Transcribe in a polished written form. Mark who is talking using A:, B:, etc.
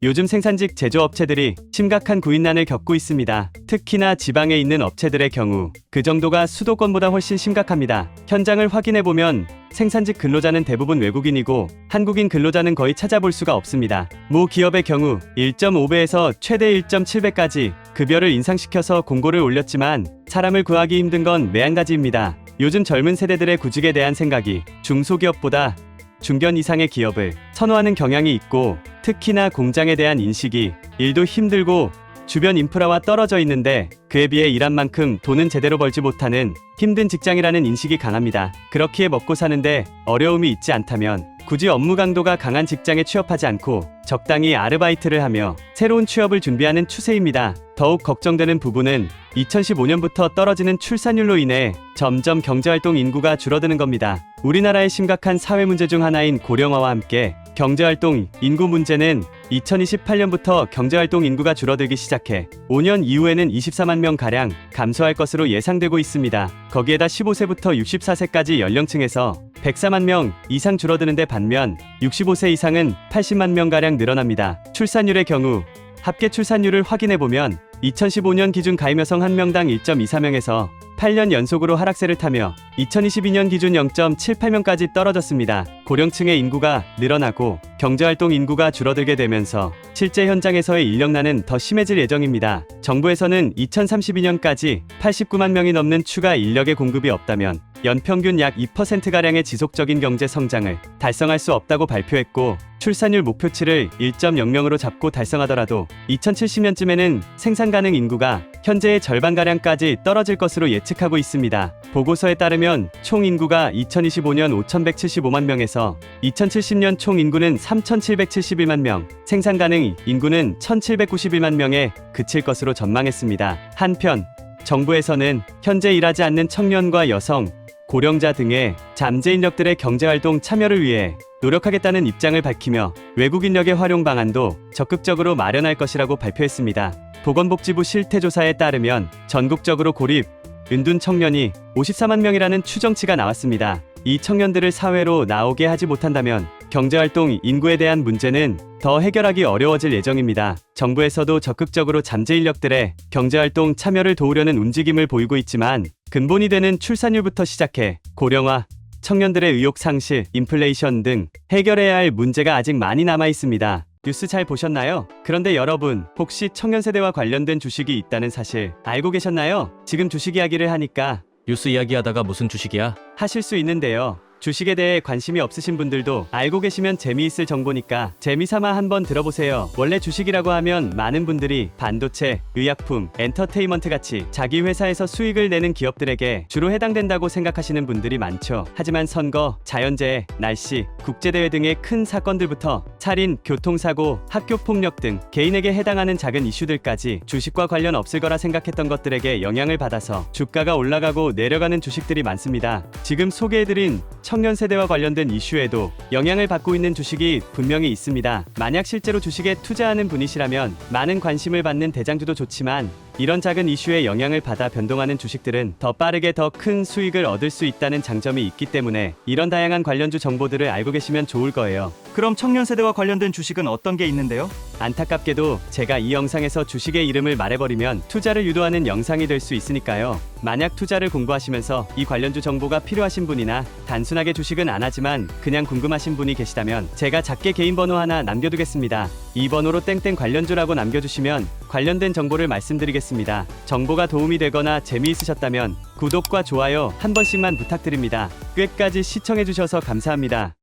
A: 요즘 생산직 제조업체들이 심각한 구인난을 겪고 있습니다. 특히나 지방에 있는 업체들의 경우 그 정도가 수도권보다 훨씬 심각합니다. 현장을 확인해보면 생산직 근로자는 대부분 외국인이고 한국인 근로자는 거의 찾아볼 수가 없습니다. 모 기업의 경우 1.5배에서 최대 1.7배까지 급여를 인상시켜서 공고를 올렸지만 사람을 구하기 힘든 건 매한가지입니다. 요즘 젊은 세대들의 구직에 대한 생각이 중소기업보다 중견 이상의 기업을 선호하는 경향이 있고 특히나 공장에 대한 인식이 일도 힘들고 주변 인프라와 떨어져 있는데 그에 비해 일한 만큼 돈은 제대로 벌지 못하는 힘든 직장이라는 인식이 강합니다. 그렇기에 먹고 사는데 어려움이 있지 않다면 굳이 업무 강도가 강한 직장에 취업하지 않고 적당히 아르바이트를 하며 새로운 취업을 준비하는 추세입니다. 더욱 걱정되는 부분은 2015년부터 떨어지는 출산율로 인해 점점 경제활동 인구가 줄어드는 겁니다. 우리나라의 심각한 사회 문제 중 하나인 고령화와 함께 경제활동 인구 문제는 2028년부터 경제활동 인구가 줄어들기 시작해 5년 이후에는 24만 명가량 감소할 것으로 예상되고 있습니다. 거기에다 15세부터 64세까지 연령층에서 104만 명 이상 줄어드는데 반면 65세 이상은 80만 명가량 늘어납니다. 출산율의 경우 합계 출산율을 확인해보면 2015년 기준 가임 여성 1명당 1.24명에서 8년 연속으로 하락세를 타며 2022년 기준 0.78명까지 떨어졌습니다. 고령층의 인구가 늘어나고 경제활동 인구가 줄어들게 되면서 실제 현장에서의 인력난은 더 심해질 예정입니다. 정부에서는 2032년까지 89만 명이 넘는 추가 인력의 공급이 없다면 연평균 약 2%가량의 지속적인 경제 성장을 달성할 수 없다고 발표했고 출산율 목표치를 1.00으로 잡고 달성하더라도 2070년쯤에는 생산 가능 인구가 현재의 절반가량까지 떨어질 것으로 예측하고 있습니다. 보고서에 따르면 총 인구가 2025년 5,175만 명에서 2070년 총 인구는 3,771만 명, 생산 가능 인구는 1,791만 명에 그칠 것으로 전망했습니다. 한편 정부에서는 현재 일하지 않는 청년과 여성, 고령자 등의 잠재 인력들의 경제활동 참여를 위해 노력하겠다는 입장을 밝히며 외국 인력의 활용 방안도 적극적으로 마련할 것이라고 발표했습니다. 보건복지부 실태조사에 따르면 전국적으로 고립, 은둔 청년이 54만 명이라는 추정치가 나왔습니다. 이 청년들을 사회로 나오게 하지 못한다면 경제활동 인구에 대한 문제는 더 해결하기 어려워질 예정입니다. 정부에서도 적극적으로 잠재 인력들의 경제활동 참여를 도우려는 움직임을 보이고 있지만 근본이 되는 출산율부터 시작해 고령화, 청년들의 의욕 상실, 인플레이션 등 해결해야 할 문제가 아직 많이 남아 있습니다. 뉴스 잘 보셨나요? 그런데 여러분, 혹시 청년 세대와 관련된 주식이 있다는 사실 알고 계셨나요? 지금 주식 이야기를 하니까
B: 뉴스 이야기하다가 무슨 주식이야?
A: 하실 수 있는데요. 주식에 대해 관심이 없으신 분들도 알고 계시면 재미있을 정보니까 재미삼아 한번 들어보세요. 원래 주식이라고 하면 많은 분들이 반도체, 의약품, 엔터테인먼트 같이 자기 회사에서 수익을 내는 기업들에게 주로 해당된다고 생각하시는 분들이 많죠. 하지만 선거, 자연재해, 날씨, 국제대회 등의 큰 사건들부터 살인, 교통사고, 학교폭력 등 개인에게 해당하는 작은 이슈들까지 주식과 관련 없을 거라 생각했던 것들에게 영향을 받아서 주가가 올라가고 내려가는 주식들이 많습니다. 지금 소개해드린 청년 세대와 관련된 이슈에도 영향을 받고 있는 주식이 분명히 있습니다. 만약 실제로 주식에 투자하는 분이시라면 많은 관심을 받는 대장주도 좋지만 이런 작은 이슈에 영향을 받아 변동하는 주식들은 더 빠르게 더 큰 수익을 얻을 수 있다는 장점이 있기 때문에 이런 다양한 관련주 정보들을 알고 계시면 좋을 거예요.
C: 그럼 청년 세대와 관련된 주식은 어떤 게 있는데요?
A: 안타깝게도 제가 이 영상에서 주식의 이름을 말해버리면 투자를 유도하는 영상이 될 수 있으니까요. 만약 투자를 공부하시면서 이 관련주 정보가 필요하신 분이나 단순하게 주식은 안 하지만 그냥 궁금하신 분이 계시다면 제가 작게 개인 번호 하나 남겨두겠습니다. 이 번호로 땡땡 관련주라고 남겨주시면 관련된 정보를 말씀드리겠습니다. 정보가 도움이 되거나 재미있으셨다면 구독과 좋아요 한 번씩만 부탁드립니다. 끝까지 시청해주셔서 감사합니다.